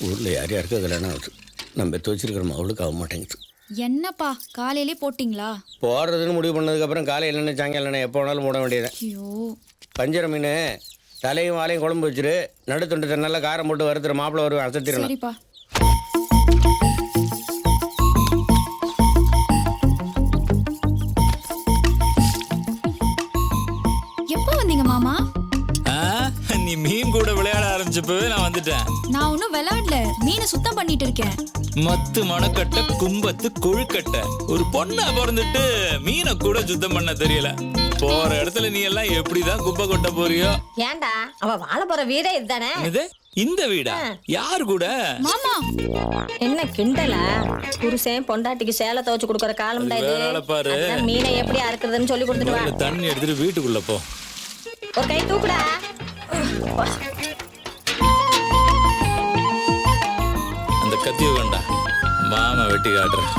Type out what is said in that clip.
ஊரில் யார் யாருக்கு கல்யாணம் ஆகுது. நம்ம பெற்று வச்சிருக்கிறோம் அவளுக்கு ஆக மாட்டேங்குது. என்னப்பா காலையிலே போட்டிங்களா? போடுறதுன்னு முடிவு பண்ணதுக்கப்புறம் காலையில் என்ன சாயங்காலம் என்ன எப்போ வேணாலும் போட வேண்டியது. ஐயோ பஞ்சர மீன் தலையும் வாழையும் குழம்பு வச்சிரு, நடுத்துண்டு நல்லா காரம் போட்டு வறுத்துற மாப்பிள்ளை வருவேன் அசத்திரணும். சரிப்பா. எப்போ வந்தீங்க மாமா? நீ மீன் கூட விளையாட ஆரம்பிச்சப்பவே நான் வந்துட்டேன். நான் ஒன்னும் விளையாடல, மீனை சுத்தம் பண்ணிட்டு இருக்கேன். மத்து மணக்கட்டை கும்பத்து கொழுக்கட்டை, ஒரு பொண்ணா பிறந்துட்டு மீனை கூட சுத்தம் பண்ண தெரியல. போற இடத்துல நீ எல்லாம் எப்படிதான் குப்பை கொட்ட போறியோ? ஏண்டா அவ வாழ போற வீடே இதுதானே? இது இந்த வீடா? யாரு கூட? மாமா என்ன கிண்டலா? புருஷன் பொண்டாட்டிக்கு சேலை துவச்சு கொடுக்கற காலம் தான் வேலை பாரு. இது. மீனை எப்படி அறுக்கிறதுன்னு சொல்லி கொடுத்துட்டு வா. தண்ணி எடுத்துட்டு வீட்டுக்குள்ள போ. ஒரு கை தூக்குடா. அந்த கத்திய வேண்டா, மாமா வெட்டி காட்டுறேன்.